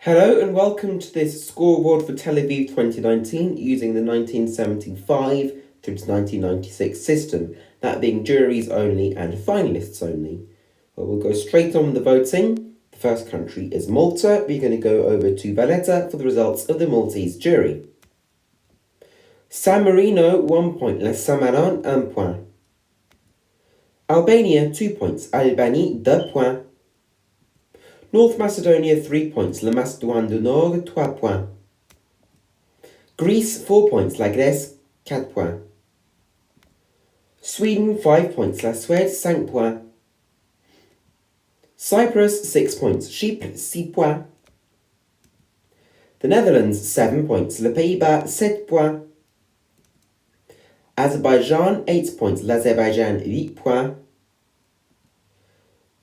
Hello and welcome to this scoreboard for Tel Aviv 2019 using the 1975 through to 1996 system, that being juries only and finalists only. Well, we'll go straight on with the voting. The first country is Malta. We're going to go over to Valletta for the results of the Maltese jury. San Marino 1 point, La Samaran 1 point. Albania 2 points, Albanie 2 points. North Macedonia 3 points, La Macédoine du Nord 3 points. Greece 4 points, La Grèce 4 points. Sweden 5 points, La Suède 5 points. Cyprus 6 points, Chypre 6 points. The Netherlands 7 points, Les Pays-Bas 7 points. Azerbaijan 8 points, l'Azerbaijan 8 points.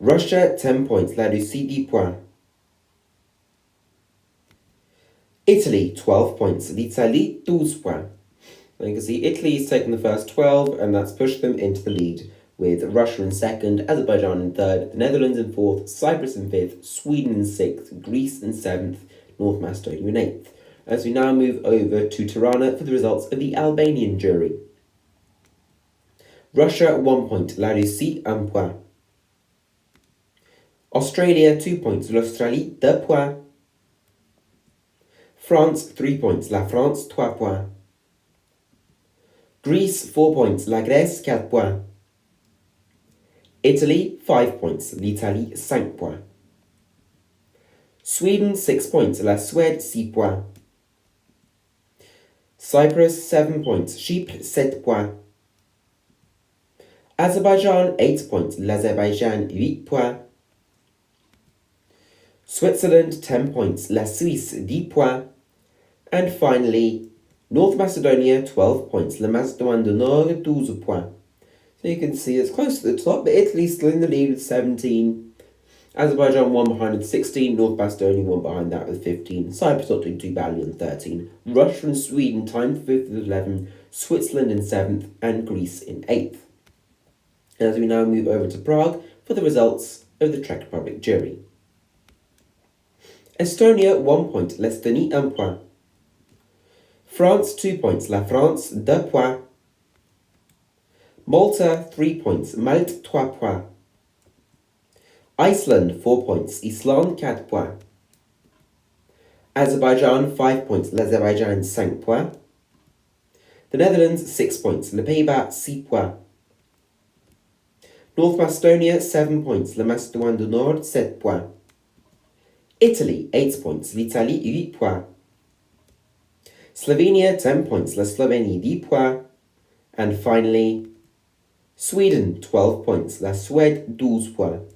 Russia 10 points, la Russie 10 points. Italy 12 points, l'Italie 12 points. And you can see Italy's taken the first 12 and that's pushed them into the lead, with Russia in second, Azerbaijan in third, the Netherlands in fourth, Cyprus in fifth, Sweden in sixth, Greece in seventh, North Macedonia in eighth. As we now move over to Tirana for the results of the Albanian jury. Russia 1 point, la Russie 1 point. Australia 2 points, l'Australie 2 points. France 3 points, la France 3 points. Greece 4 points, la Grèce 4 points. Italy 5 points, l'Italie 5 points. Sweden 6 points, la Suède 6 points. Cyprus 7 points, Chypre 7 points. Azerbaijan 8 points, l'Azerbaijan 8 points. Switzerland 10 points, la Suisse 10 points. And finally, North Macedonia 12 points, la Macédoine du Nord 12 points. So you can see it's close to the top, but Italy's still in the lead with 17. Azerbaijan 1 behind with 16, North Macedonia 1 behind that with 15. Cyprus not doing too badly on 13. Russia and Sweden timed for 5th with 11, Switzerland in 7th, and Greece in 8th. As we now move over to Prague for the results of the Czech Republic jury. Estonia 1 point, l'Estonie 1 point. France 2 points, la France 2 points. Malta 3 points, Malte 3 points. Iceland 4 points, Islande 4 points. Azerbaijan 5 points, l'Azerbaijan 5 points. The Netherlands 6 points, les Pays-Bas 6 points. North Macedonia 7 points, la Macédoine du Nord 7 points. Italy 8 points, l'Italie 8 points. Slovenia 10 points, la Slovenie 10 points. And finally, Sweden 12 points, la Suède 12 points.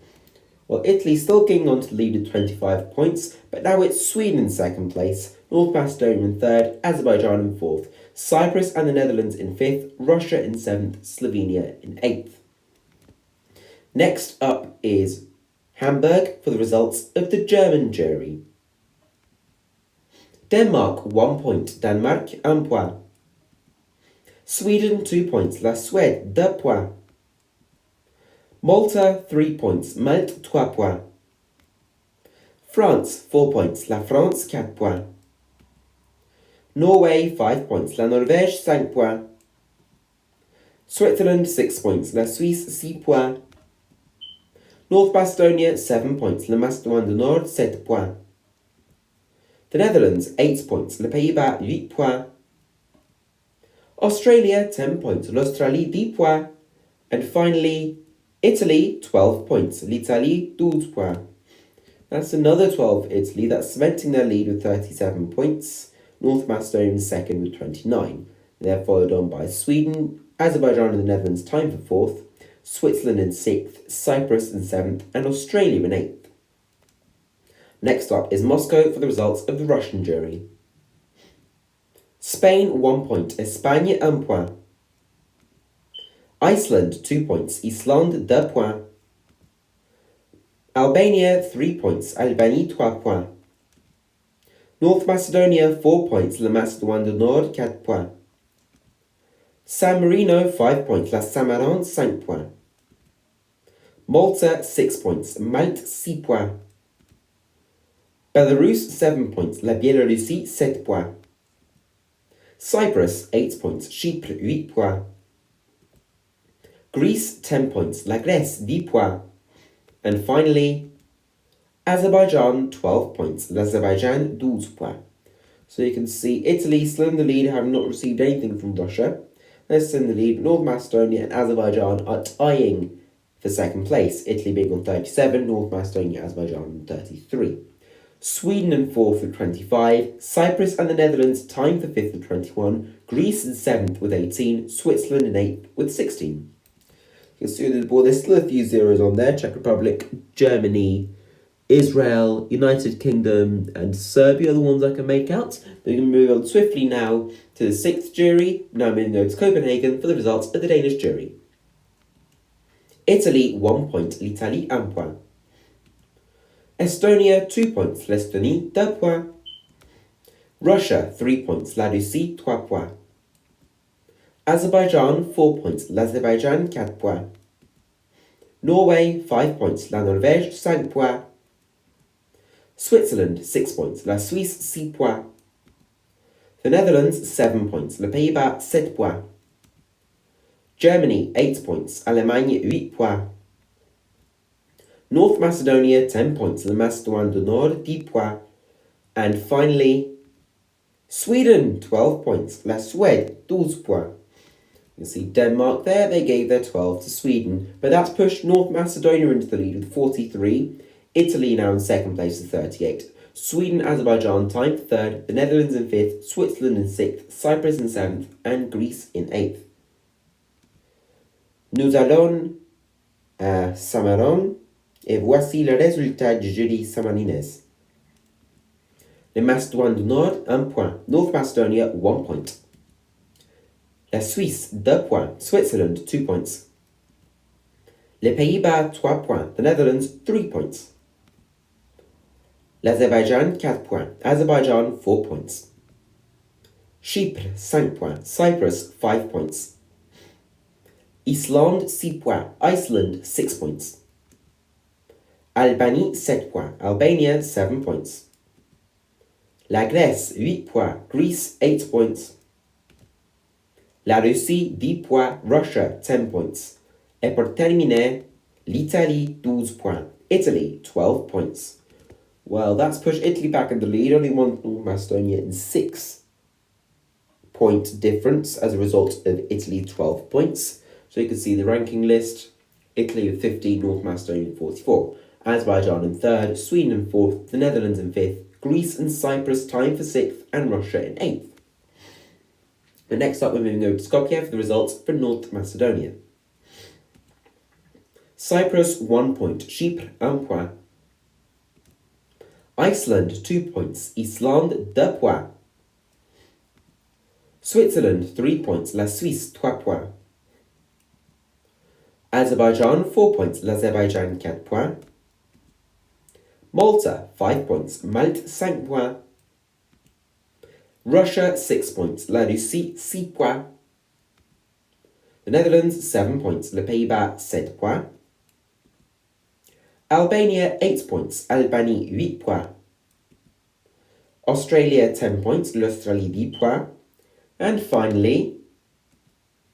Well, Italy still getting on to the lead with 25 points, but now it's Sweden in second place, North Macedonia in third, Azerbaijan in fourth, Cyprus and the Netherlands in fifth, Russia in seventh, Slovenia in eighth. Next up is Hamburg for the results of the German jury. Denmark 1 point, Denmark 1 point. Sweden 2 points, la Suède 2 points. Malta 3 points, Malte 3 points. France 4 points, la France 4 points. Norway 5 points, la Norvège 5 points. Switzerland 6 points, la Suisse 6 points. North Macedonia 7 points, la Macédoine du Nord 7 points. The Netherlands 8 points, les Pays-Bas 8 points. Australia 10 points, l'Australie 10 points. And finally, Italy 12 points, l'Italie 12 points. That's another 12 for Italy, that's cementing their lead with 37 points. North Macedonia in second with 29. They're followed on by Sweden, Azerbaijan and the Netherlands timed for fourth. Switzerland in 6th, Cyprus in 7th, and Australia in 8th. Next up is Moscow for the results of the Russian jury. Spain 1 point, Espagne 1 point. Iceland 2 points, Islande 2 points. Albania 3 points, Albanie 3 points. North Macedonia 4 points, la Macédoine du Nord 4 points. San Marino 5 points, la Samaran 5 points. Malta 6 points, Malte 6 points. Belarus 7 points, la Biélorussie 7 points. Cyprus 8 points, Chypre 8 points. Greece 10 points, la Grèce 10 points. And finally, Azerbaijan 12 points, l'Azerbaijan 12 points. So you can see Italy still in the lead, having not received anything from Russia. They're still in the lead. North Macedonia and Azerbaijan are tying for second place, Italy being on 37, North Macedonia, Azerbaijan on 33. Sweden in 4th with 25, Cyprus and the Netherlands tying for 5th with 21, Greece in 7th with 18, Switzerland in 8th with 16. You can see on the board there's still a few zeros on there, Czech Republic, Germany, Israel, United Kingdom and Serbia are the ones I can make out. We're going to move on swiftly now to the 6th jury. Now I'm moving over to Copenhagen for the results of the Danish jury. Italy 1 point, l'Italie 1 point. Estonia 2 points, l'Estonie 2 points. Russia 3 points, la Russie 3 points. Azerbaijan 4 points, l'Azerbaijan 4 points. Norway 5 points, la Norvège 5 points. Switzerland 6 points, la Suisse 6 points. The Netherlands 7 points, le Pays-Bas 7 points. Germany 8 points, Allemagne 8 points. North Macedonia 10 points, la Macédoine du Nord 10 points. And finally, Sweden 12 points, la Suède 12 points. You can see Denmark there, they gave their 12 to Sweden, but that's pushed North Macedonia into the lead with 43. Italy now in second place with 38. Sweden, Azerbaijan tying for third, the Netherlands in 5th, Switzerland in 6th, Cyprus in 7th, and Greece in 8th. Nous allons à Samaron, et voici le résultat du jury samarinais. Le Macédoine du Nord, 1 point. North Macedonia, 1 point. La Suisse, 2 points. Switzerland, 2 points. Les Pays-Bas, 3 points. The Netherlands, 3 points. L'Azerbaijan, 4 points. Azerbaijan, 4 points. Chypre, 5 points. Cyprus, 5 points. Islande, 6 points. Iceland, 6 points. Albanie, 7 points. Albania, 7 points. La Grèce, 8 points. Greece, 8 points. La Russie, 10 points. Russia, 10 points. Et pour terminer, l'Italie, 12 points. Italy, 12 points. Well, that's pushed Italy back in the lead, only one North Macedonia in 6 point difference as a result of Italy 12 points. So you can see the ranking list, Italy with 15, North Macedonia 44, Azerbaijan in 3rd, Sweden in 4th, the Netherlands in 5th, Greece and Cyprus tying for 6th, and Russia in 8th. And next up we're moving over to Skopje for the results for North Macedonia. Cyprus 1 point, Chypre 1 point. Iceland 2 points, Islande 2 points. Switzerland 3 points, la Suisse 3 points. Azerbaijan 4 points, l'Azerbaijan 4 points. Malta 5 points, Malte 5 points. Russia 6 points, la Russie 6 points. The Netherlands 7 points, les Pays-Bas 7 points. Albania 8 points, Albanie 8 points. Australia 10 points, l'Australie 10 points. And finally,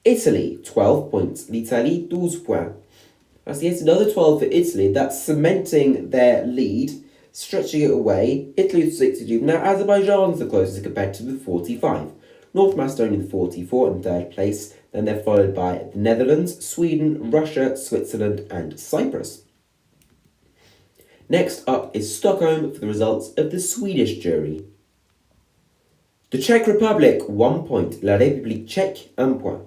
Italy 12 points, l'Italie 12 points. That's yet another 12 for Italy. That's cementing their lead, stretching it away. Italy with 62. Now Azerbaijan's the closest competitor with 45. North Macedonia with 44 in 3rd place. Then they're followed by the Netherlands, Sweden, Russia, Switzerland and Cyprus. Next up is Stockholm for the results of the Swedish jury. The Czech Republic 1 point, la République tchèque 1 point.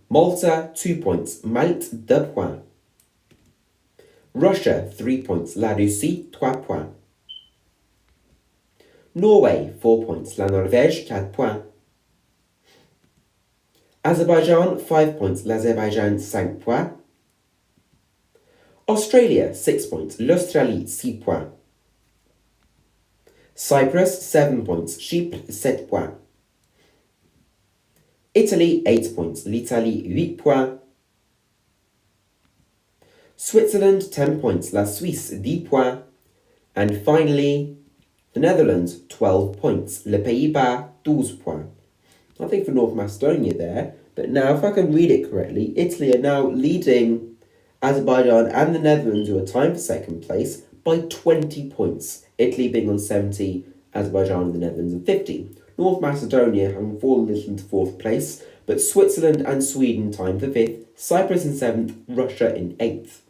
Malta 2 points, Malte 2 points. Russia 3 points, la Russie 3 points. Norway 4 points, la Norvège 4 points. Azerbaijan 5 points, l'Azerbaijan 5 points. Australia 6 points, l'Australie 6 points. Cyprus 7 points, Chypre 7 points. Italy 8 points, l'Italie 8 points. Switzerland 10 points, la Suisse 10 points. And finally, the Netherlands, 12 points. Les Pays-Bas, 12 points. Nothing for North Macedonia there, but now if I can read it correctly, Italy are now leading Azerbaijan and the Netherlands, who are tied for second place, by 20 points. Italy being on 70, Azerbaijan and the Netherlands on 50. North Macedonia having fallen a little into fourth place, but Switzerland and Sweden tied for fifth, Cyprus in seventh, Russia in eighth.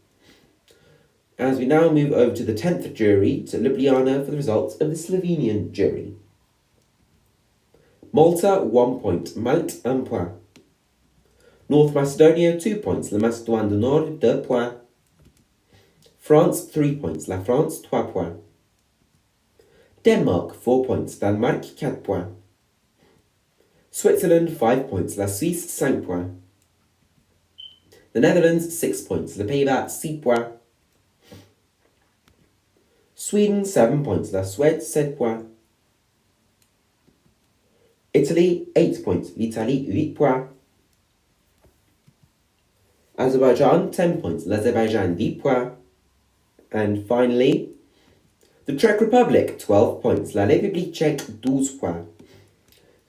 As we now move over to the 10th jury, to Ljubljana for the results of the Slovenian jury. Malta, 1 point. Malte, 1 point. North Macedonia, 2 points. La Macédoine du Nord, 2 points. France, 3 points. La France, 3 points. Denmark, 4 points. Danemark, 4 points. Switzerland, 5 points. La Suisse, 5 points. The Netherlands, 6 points. Les Pays-Bas, 6 points. Sweden, 7 points. La Suède, 7 points. Italy, 8 points. L'Italie, 8 points. Azerbaijan, 10 points. L'Azerbaijan, 10 points. And finally, the Czech Republic, 12 points. La République tchèque, 12 points.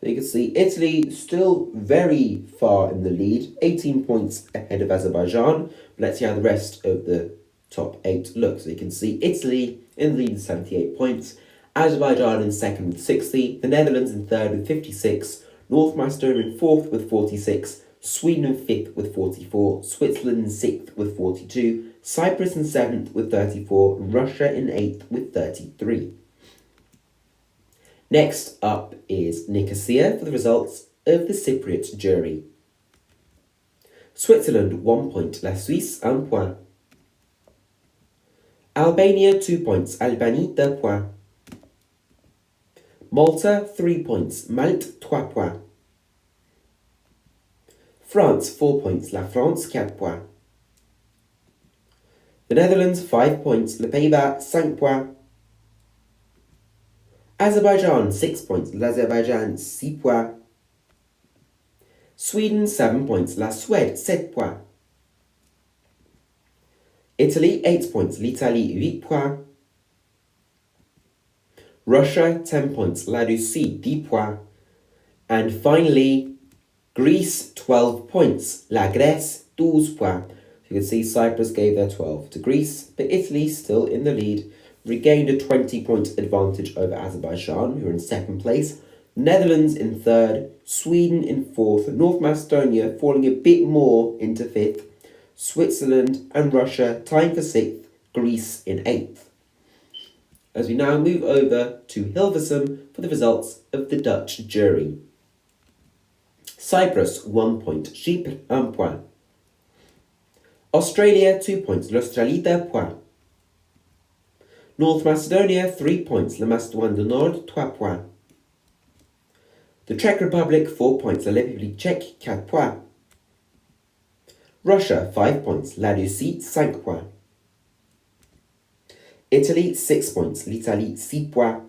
So you can see Italy still very far in the lead, 18 points ahead of Azerbaijan. Let's see how the rest of the top 8 look. So you can see Italy in the lead with 78 points. Azerbaijan in second with 60, the Netherlands in third with 56, North Macedonia in fourth with 46, Sweden in fifth with 44, Switzerland in sixth with 42, Cyprus in seventh with 34, Russia in eighth with 33. Next up is Nicosia for the results of the Cypriot jury. Switzerland, 1 point. La Suisse, 1 point. Albania, 2 points. Albanie, 2 points. Malta, 3 points. Malte, 3 points. France, 4 points. La France, 4 points. The Netherlands, 5 points. Les Pays-Bas, 5 points. Azerbaijan, 6 points. L'Azerbaijan, 6 points. Sweden, 7 points. La Suède, 7 points. Italy, 8 points. L'Italie, 8 points. Russia, 10 points. La Russie, 10 points. And finally, Greece, 12 points. La Grèce, 12 points. So you can see Cyprus gave their 12 to Greece, but Italy still in the lead, regained a 20-point advantage over Azerbaijan, who are in second place. Netherlands in third, Sweden in fourth, North Macedonia falling a bit more into fifth, Switzerland and Russia tying for sixth, Greece in eighth. As we now move over to Hilversum for the results of the Dutch jury. Cyprus, 1 point. Chypre, 1 point. Australia, 2 points. L'Australie, 2 points. North Macedonia, 3 points. La Macédoine du Nord, 3 points. The Czech Republic, 4 points. La République tchèque, 4 points. Russia, 5 points. La Russie, 5 points. Italy, 6 points. L'Italie, 6 points.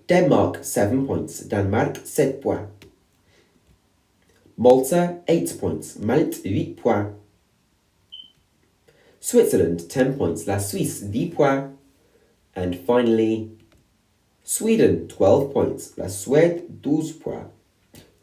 Denmark, 7 points. Danemark, 7 points. Malta, 8 points. Malte, 8 points. Switzerland, 10 points. La Suisse, 10 points. And finally, Sweden, 12 points. La Suède, 12 points.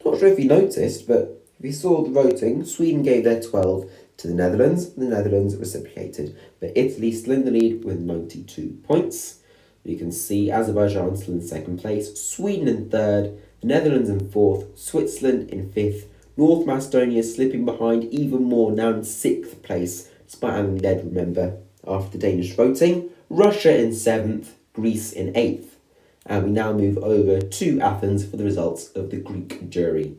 Not sure if you noticed, but if you saw the voting, Sweden gave their 12 to the Netherlands. The Netherlands reciprocated, but Italy still in the lead with 92 points. You can see Azerbaijan still in second place, Sweden in third, the Netherlands in fourth, Switzerland in fifth, North Macedonia slipping behind even more, now in sixth place, despite having led, remember, after the Danish voting, Russia in seventh, Greece in eighth. And we now move over to Athens for the results of the Greek jury.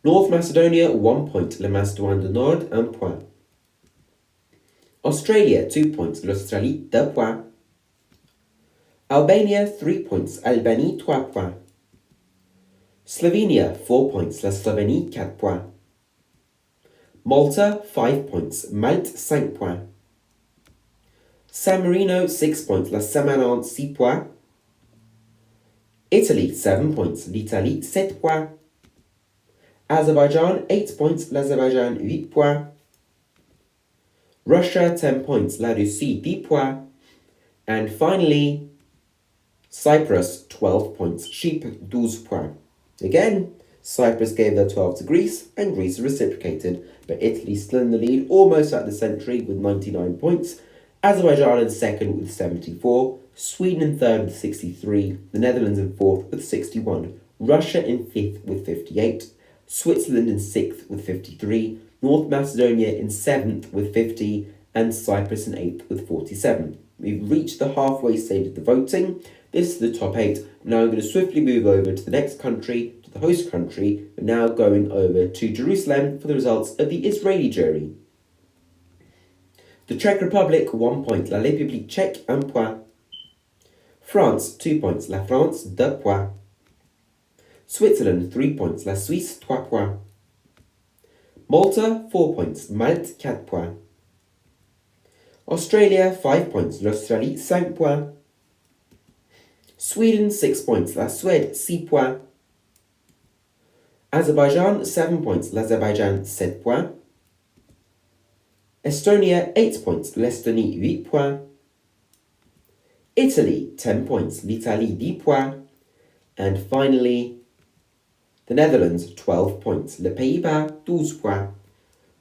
North Macedonia, 1 point. La Macédoine du Nord, 1 point. Australia, 2 points. L'Australie, 2 points. Albania, 3 points. Albanie, 3 points. Slovenia, 4 points. La Slovénie, 4 points. Malta, 5 points. Malte, 5 points. San Marino, 6 points. La Saint-Marin, 6 points. Italy, 7 points. L'Italie, 7 points. Azerbaijan, 8 points. L'Azerbaijan, 8 points. Russia 10 points, la Russie 10 points, and finally Cyprus 12 points, Chypre 12 points. Again, Cyprus gave their 12 to Greece, and Greece reciprocated, but Italy still in the lead, almost at the century with 99 points, Azerbaijan in second with 74, Sweden in third with 63, the Netherlands in fourth with 61, Russia in fifth with 58, Switzerland in sixth with 53, North Macedonia in seventh with 50, and Cyprus in eighth with 47. We've reached the halfway stage of the voting. This is the top 8. Now I'm going to swiftly move over to the next country, to the host country. We're now going over to Jerusalem for the results of the Israeli jury. The Czech Republic 1 point, la République tchèque 1 point. France 2 points, la France 2 points. Switzerland 3 points, la Suisse 3 points. Malta 4 points, Malte 4 points. Australia 5 points, l'Australie 5 points. Sweden 6 points, la Suède 6 points. Azerbaijan 7 points, l'Azerbaijan 7 points. Estonia 8 points, l'Estonie 8 points. Italy 10 points, l'Italie 10 points. And finally, the Netherlands 12 points, le Pays-Bas 12 points.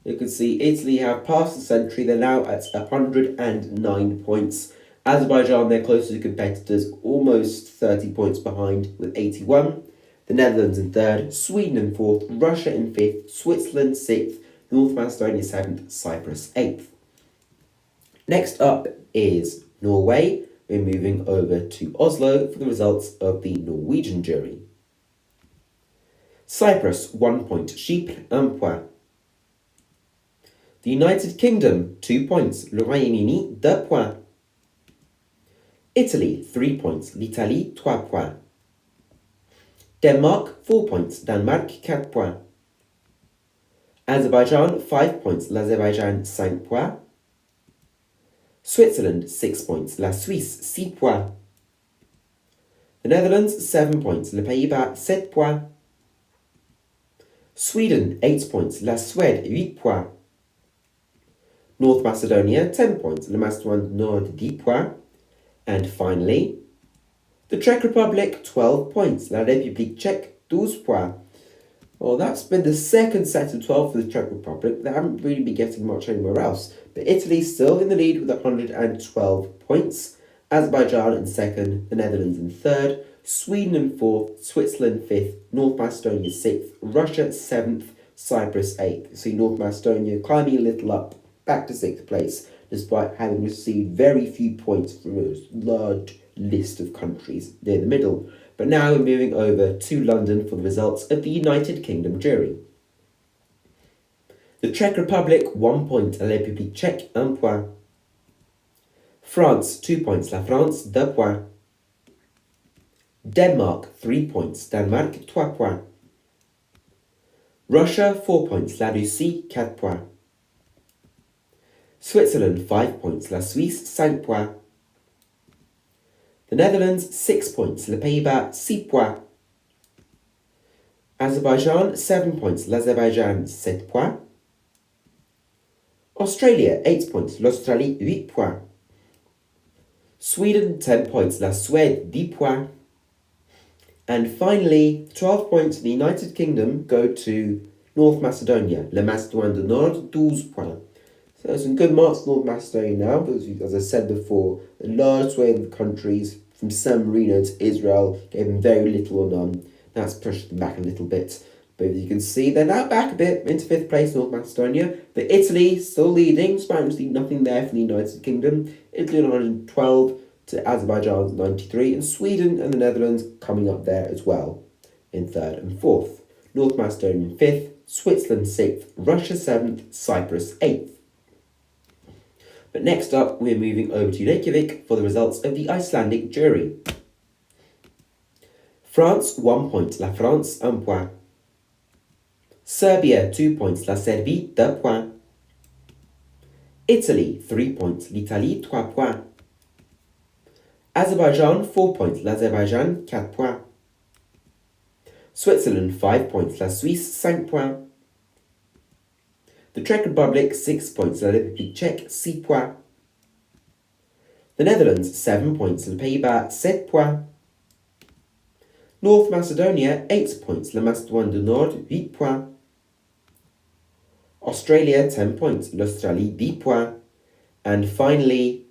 You can see Italy have passed the century, they're now at 109 points. Azerbaijan, their closest competitors, almost 30 points behind with 81. The Netherlands in third, Sweden in fourth, Russia in fifth, Switzerland sixth, North Macedonia seventh, Cyprus eighth. Next up is Norway. We're moving over to Oslo for the results of the Norwegian jury. Cyprus 1 point, Chypre 1 point. The United Kingdom 2 points, le Royaume-Uni 2 points. Italy 3 points, l'Italie 3 points. Denmark 4 points, Danemark 4 points. Azerbaijan 5 points, l'Azerbaijan 5 points. Switzerland 6 points, la Suisse 6 points. The Netherlands 7 points, le Pays-Bas 7 points. Sweden 8 points, la Suède 8 points. North Macedonia 10 points, la Macédoine du Nord 10 points. And finally, the Czech Republic 12 points, la République tchèque 12 points. Well, that's been the second set of 12 for the Czech Republic. They haven't really been getting much anywhere else. But Italy's still in the lead with 112 points. Azerbaijan in second, the Netherlands in third, Sweden in fourth, Switzerland fifth, North Macedonia sixth, Russia seventh, Cyprus eighth. See North Macedonia climbing a little up, back to sixth place, despite having received very few points from a large list of countries near the middle. But now we're moving over to London for the results of the United Kingdom jury. The Czech Republic 1 point, la République tchèque 1 point. France 2 points, la France 2 points. Denmark 3 points, Danemark 3 points. Russia 4 points, la Russie 4 points. Switzerland 5 points, la Suisse 5 points. The Netherlands 6 points, le Pays-Bas 6 points. Azerbaijan 7 points, l'Azerbaijan 7 points. Australia 8 points, l'Australie 8 points. Sweden 10 points, la Suède 10 points. And finally, 12 points in the United Kingdom go to North Macedonia, la Macédoine du Nord 12 points. So some good marks for North Macedonia now, because as I said before, a large sway of the countries from San Marino to Israel gave them very little or none. That's pushed them back a little bit. But as you can see, they're now back a bit into 5th place, North Macedonia. But Italy still leading, despite nothing there for the United Kingdom. Italy on 112 to Azerbaijan 93, and Sweden and the Netherlands coming up there as well in 3rd and 4th. North Macedonia 5th, Switzerland 6th, Russia 7th, Cyprus 8th. But next up, we're moving over to Reykjavik for the results of the Icelandic jury. France 1 point, la France 1 point. Serbia 2 points, la Serbie 2 points. Italy 3 points, l'Italie 3 points. Azerbaijan 4 points, l'Azerbaijan 4 points. Switzerland 5 points, la Suisse 5 points. The Czech Republic 6 points, la République tchèque 6 points. The Netherlands 7 points, le Pays-Bas 7 points. North Macedonia 8 points, la Macédoine du Nord 8 points. Australia 10 points, l'Australie 10 points. And finally,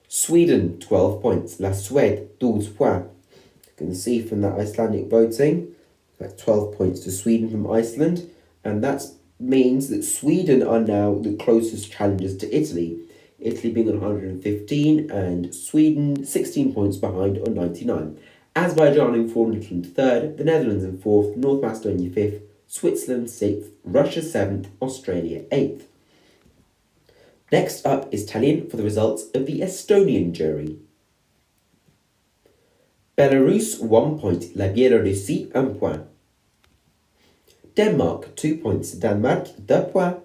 Sweden 12 points, la Suède 12 points. You can see from that Icelandic voting, that's 12 points to Sweden from Iceland, and that means that Sweden are now the closest challengers to Italy. Italy being on 115 and Sweden 16 points behind on 99. Azerbaijan in 4th and 3rd, the Netherlands in 4th, North Macedonia 5th, Switzerland 6th, Russia 7th, Australia 8th. Next up is tallying for the results of the Estonian jury. Belarus 1 point, la Biélorussie 1 point. Denmark 2 points, Denmark 2 points.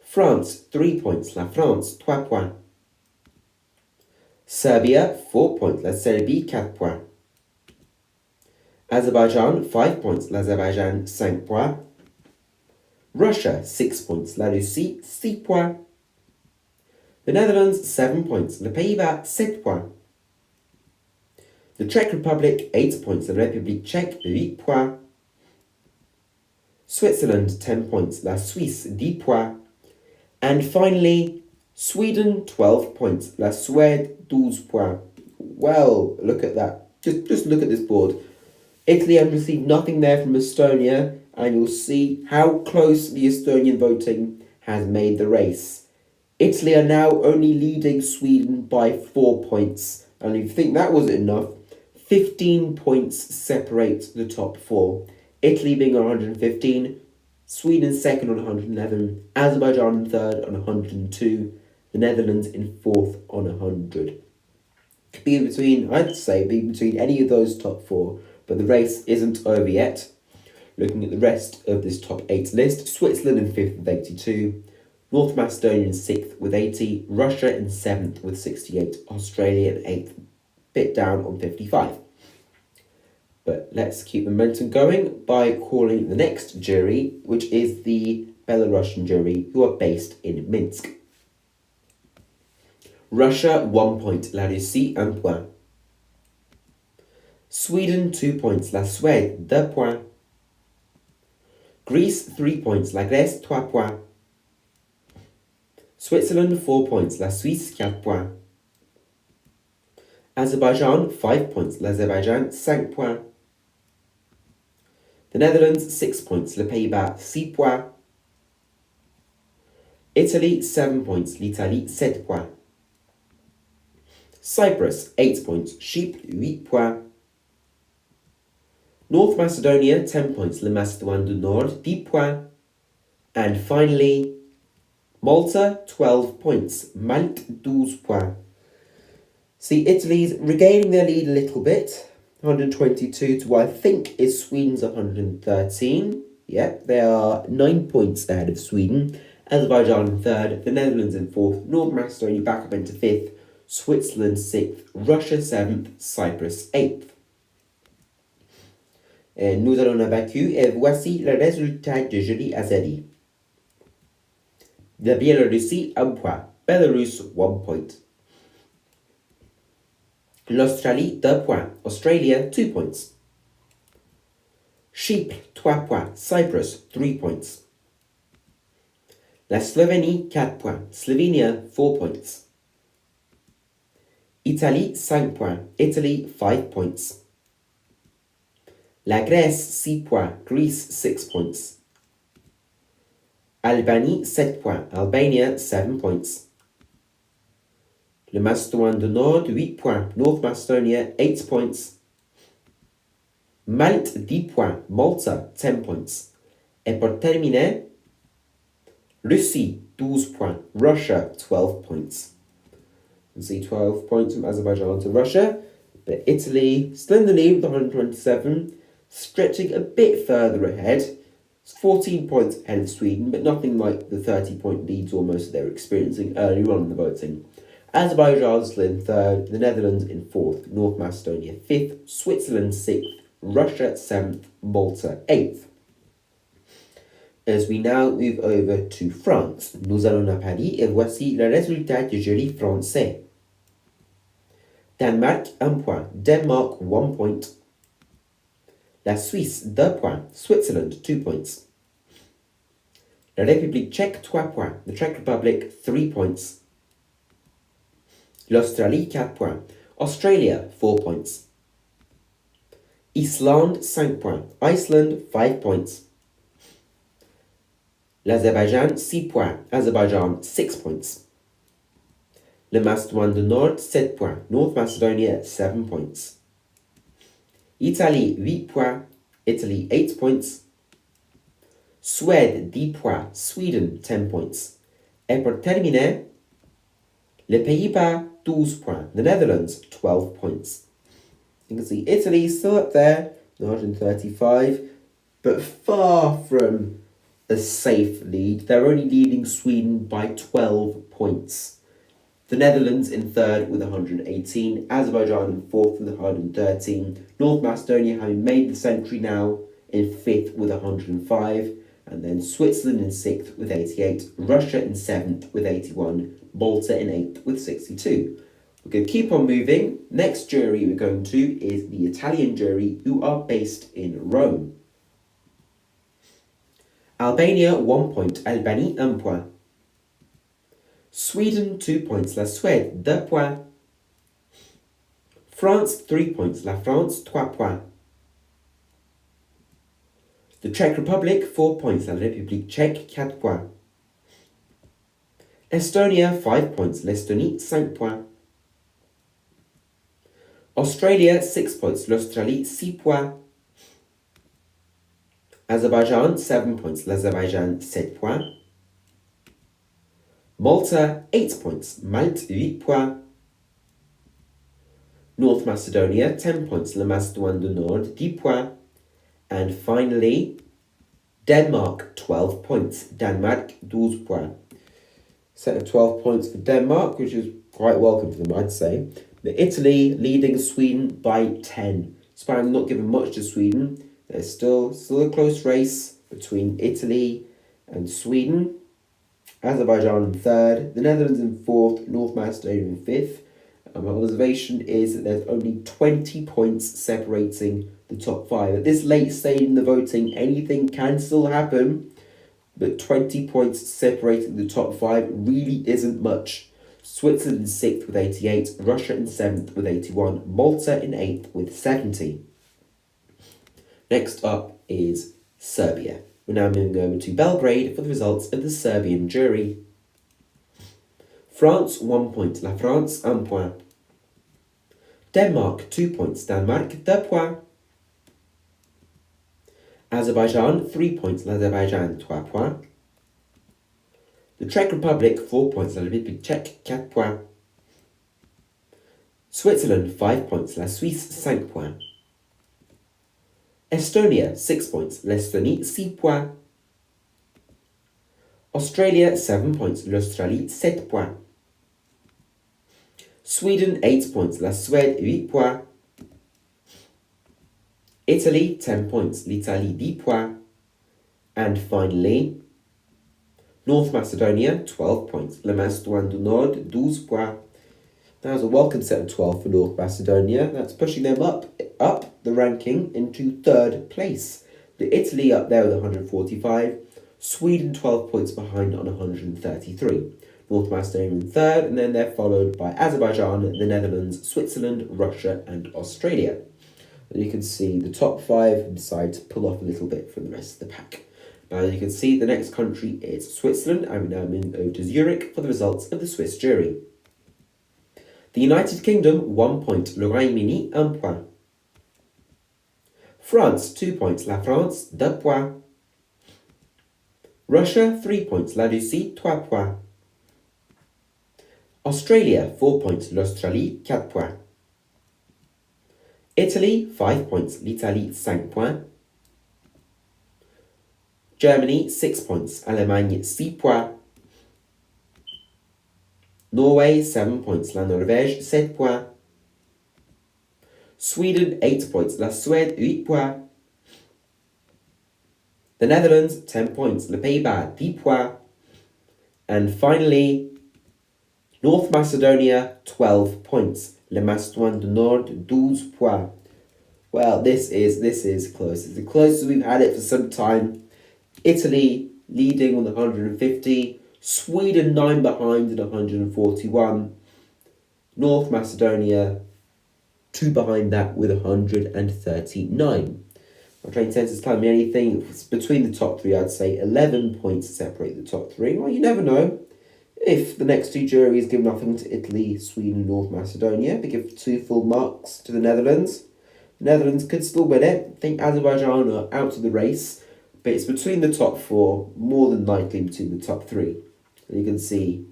France 3 points, la France 3 points. Serbia 4 points, la Serbie 4 points. Azerbaijan 5 points, l'Azerbaijan 5 points. Russia 6 points, la Russie 6 points. The Netherlands 7 points, le Pays-Bas 7 points. The Czech Republic 8 points, la République tchèque 8 points. Switzerland 10 points, la Suisse 10 points. And finally, Sweden 12 points, la Suède 12 points. Well, look at that. Just look at this board. Italy have received nothing there from Estonia, and you'll see how close the Estonian voting has made the race. Italy are now only leading Sweden by 4 points, and if you think that wasn't enough, 15 points separate the top four. Italy being on 115, Sweden second on 111, Azerbaijan in third on 102, the Netherlands in fourth on 100. Could be between any of those top four, but the race isn't over yet. Looking at the rest of this top 8 list, Switzerland in 5th with 82, North Macedonia in 6th with 80, Russia in 7th with 68, Australia in 8th, bit down on 55. But let's keep the momentum going by calling the next jury, which is the Belarusian jury, who are based in Minsk. Russia 1 point, la Russie 1 point. Sweden 2 points, la Suède 2 points. Greece 3 points, la Grèce 3 points. Switzerland 4 points, la Suisse 4 points. Azerbaijan 5 points, l'Azerbaijan 5 points. The Netherlands 6 points, le Pays-Bas 6 points. Italy 7 points, l'Italie 7 points. Cyprus 8 points, Chypre 8 points. North Macedonia 10 points, la Macédoine du Nord 10 points. And finally, Malta 12 points, Malte 12 points. See, Italy's regaining their lead a little bit, 122 to what I think is Sweden's 113. Yep, they are 9 points ahead of Sweden. Azerbaijan in third, the Netherlands in fourth, North Macedonia back up into fifth, Switzerland 6th, Russia 7th, Cyprus 8th. Et nous allons abattu et voici le résultat du jury azéri. La Biélorussie 1 point, Belarus 1 point. L'Australie 2 points, Australia 2 points. Chypre 3 points, Cyprus 3 points. La Slovénie 4 points, Slovenia 4 points. Italie 5 points, Italy 5 points. La Grèce 6 points, Greece 6 points. Albanie 7 points, Albania 7 points. Le Macédoine du Nord 8 points, North Macedonia 8 points. Malte 10 points, Malta 10 points. Et pour terminer, Russie 12 points, Russia 12 points. You can see 12 points from Azerbaijan to Russia, but Italy still in the lead with 127, stretching a bit further ahead. It's 14 points ahead of Sweden, but nothing like the 30-point leads almost they were experiencing earlier on in the voting. Azerbaijan still in third, the Netherlands in fourth, North Macedonia 5th, Switzerland 6th, Russia 7th, Malta 8th. As we now move over to France, nous allons à Paris et voici le résultat du jury français. Danemark, 1 point. Denmark, 1 point. La Suisse, 2 points. Switzerland, 2 points. La République tchèque, 3 points. The Czech Republic, 3 points. L'Australie, 4 points. Australia, 4 points. Islande, 5 points. Iceland, 5 points. L'Azerbaijan, 6 points. Azerbaijan, 6 points. Le Macédoine du Nord, 7 points. North Macedonia, 7 points. Italie, 8 points. Italy, 8 points. Suède, 10 points. Sweden, 10 points. Et pour terminer, les Pays-Bas, 12 points. The Netherlands, 12 points. You can see Italy still up there, 135, but far from a safe lead. They're only leading Sweden by 12 points. The Netherlands in third with 118, Azerbaijan in fourth with 113, North Macedonia having made the century now in fifth with 105, and then Switzerland in sixth with 88, Russia in seventh with 81, Malta in eighth with 62. We're going to keep on moving. Next jury we're going to is the Italian jury, who are based in Rome. Albania, 1 point. Albanie, 1 point. Sweden, 2 points. La Suède, 2 points. France, 3 points. La France, 3 points. The Czech Republic, 4 points. La République tchèque, 4 points. Estonia, 5 points. L'Estonie, 5 points. Australia, 6 points. L'Australie, 6 points. Azerbaijan, 7 points. L'Azerbaijan, 7 points. Malta, 8 points. Malte, 8 points. North Macedonia, 10 points. La Macédoine du Nord, 10 points. And finally, Denmark, 12 points. Denmark, 12 points. Set of 12 points for Denmark, which is quite welcome for them, I'd say. The Italy leading Sweden by 10. Spain not giving much to Sweden. There's still a close race between Italy and Sweden. Azerbaijan in third, the Netherlands in fourth, North Macedonia in fifth. My observation is that there's only 20 points separating the top five. At this late stage in the voting, anything can still happen, but 20 points separating the top five really isn't much. Switzerland in sixth with 88, Russia in seventh with 81, Malta in eighth with 70. Next up is Serbia. We're now moving over to Belgrade for the results of the Serbian jury. France, 1 point. La France, 1 point. Denmark, 2 points. Denmark, 2 points. Azerbaijan, 3 points. L'Azerbaijan, 3 points. The Czech Republic, 4 points. La République tchèque, 4 points. Switzerland, 5 points. La Suisse, 5 points. Estonia, 6 points. L'Estonie, 6 points. Australia, 7 points. L'Australie, 7 points. Sweden, 8 points. La Suède, 8 points. Italy, 10 points. L'Italie, 10 points. And finally, North Macedonia, 12 points. La Macédoine du Nord, 12 points. That was a welcome set of 12 for North Macedonia. That's pushing them up the ranking into third place. The Italy up there with 145. Sweden 12 points behind on 133. North Macedonia in third, and then they're followed by Azerbaijan, the Netherlands, Switzerland, Russia, and Australia. And you can see the top five decide to pull off a little bit from the rest of the pack. Now you can see the next country is Switzerland. I'm now moving over to Zurich for the results of the Swiss jury. The United Kingdom, 1 point. Le Royaume-Uni, 1 point. France, 2 points. La France, 2 points. Russia, 3 points. La Russie, 3 points. Australia, 4 points. L'Australie, 4 points. Italy, 5 points. L'Italie, 5 points. Germany, 6 points. Allemagne, 6 points. Norway, 7 points. La Norvège, 7 points. Sweden, 8 points. La Suède, 8 points. The Netherlands, 10 points. Les Pays-Bas, 10 points. And finally, North Macedonia, 12 points. Le Macédoine du Nord, 12 points. Well, this is close. It's the closest we've had it for some time. Italy leading with 150. Sweden 9 behind at 141. North Macedonia 2 behind that with 139. My train sense telling me anything between the top three. I'd say 11 points separate the top three. Well, you never know. If the next two juries give nothing to Italy, Sweden, North Macedonia, they give 2 full marks to the Netherlands. The Netherlands could still win it. I think Azerbaijan are out of the race, but it's between the top 4, more than likely between the top 3. And you can see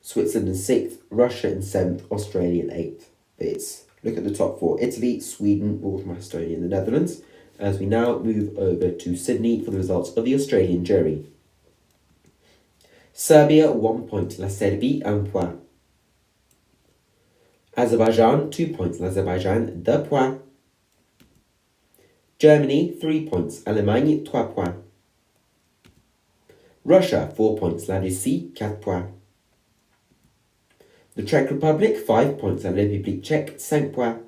Switzerland in 6th, Russia in 7th, Australia in 8th. But it's, look at the top 4, Italy, Sweden, North Macedonia and the Netherlands, as we now move over to Sydney for the results of the Australian jury. Serbia, 1 point. La Serbie, 1 point. Azerbaijan, 2 points. L'Azerbaijan, 2 points. Germany, 3 points. Allemagne, 3 points. Russia, 4 points. La Russie, 4 points. The Czech Republic, 5 points. La République tchèque, 5 points.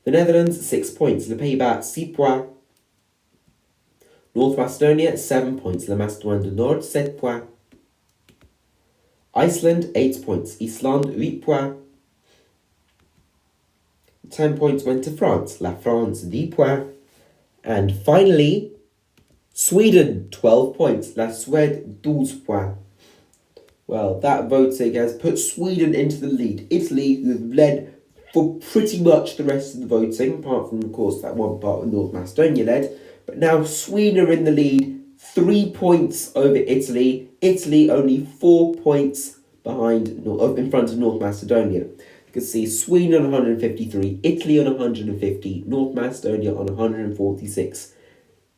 The Netherlands, 6 points. Les Pays-Bas, 6 points. North Macedonia, 7 points. La Macédoine du Nord, 7 points. Iceland, 8 points. Iceland, 8 points. 10 points went to France. La France, 10 points. And finally, Sweden, 12 points. La Suède, 12 points. Well, that voting has put Sweden into the lead. Italy, who have led for pretty much the rest of the voting, apart from, of course, that one part with North Macedonia led. But now Sweden are in the lead, 3 points over Italy. Italy only 4 points behind, in front of North Macedonia. You can see Sweden on 153, Italy on 150, North Macedonia on 146.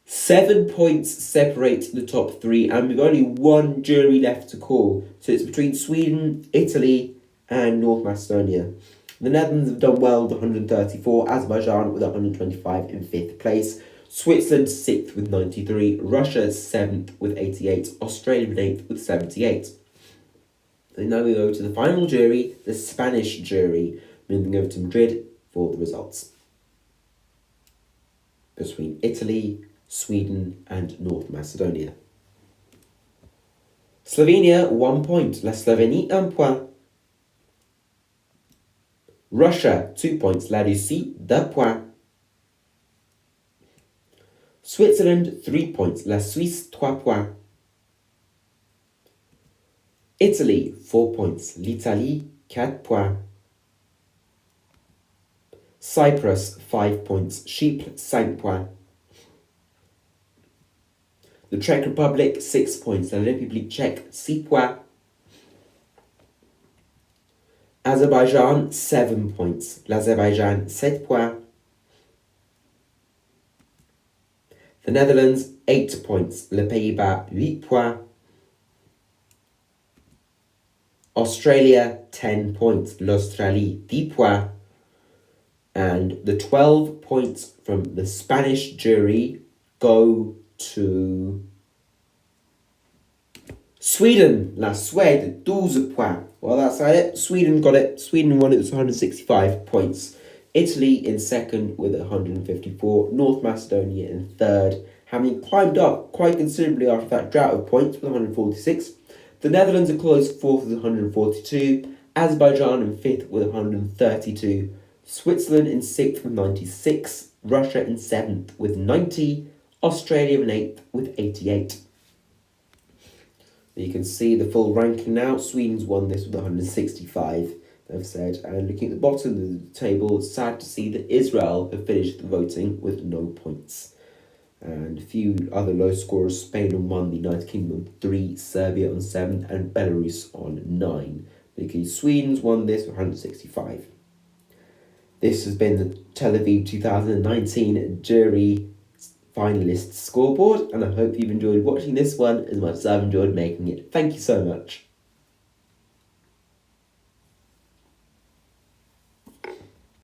7 points separate the top 3, and we've only one jury left to call. So it's between Sweden, Italy, and North Macedonia. The Netherlands have done well with 134, Azerbaijan with 125 in 5th place. Switzerland 6th with 93, Russia 7th with 88, Australia 8th with 78. And now we go to the final jury, the Spanish jury, moving over to Madrid for the results. Between Italy, Sweden and North Macedonia. Slovenia, 1 point. La Slovénie, 1 point. Russia, 2 points. La Russie, 2 points. Switzerland, 3 points. La Suisse, 3 points. Italy, 4 points. L'Italie, 4 points. Cyprus, 5 points. Chypre, 5 points. The Czech Republic, 6 points. La République tchèque, 6 points. Azerbaijan, 7 points. L'Azerbaijan, 7 points. The Netherlands, 8 points. Les Pays-Bas, 8 points. Australia, 10 points. L'Australie, 10 points. And the 12 points from the Spanish jury go to Sweden. La Suède, 12 points. Well, that's it. Sweden got it. Sweden won it with 165 points. Italy in 2nd with 154. North Macedonia in 3rd, having climbed up quite considerably after that drought of points with 146. The Netherlands are close 4th with 142. Azerbaijan in 5th with 132. Switzerland in 6th with 96. Russia in 7th with 90. Australia in 8th with 88. You can see the full ranking now. Sweden's won this with 165, they've said. And looking at the bottom of the table, it's sad to see that Israel have finished the voting with no points. And a few other low scorers: Spain on 1, the United Kingdom on 3, Serbia on 7, and Belarus on 9. Because Sweden's won this with 165. This has been the Tel Aviv 2019 jury finalists scoreboard, and I hope you've enjoyed watching this one as much as I've enjoyed making it. Thank you so much.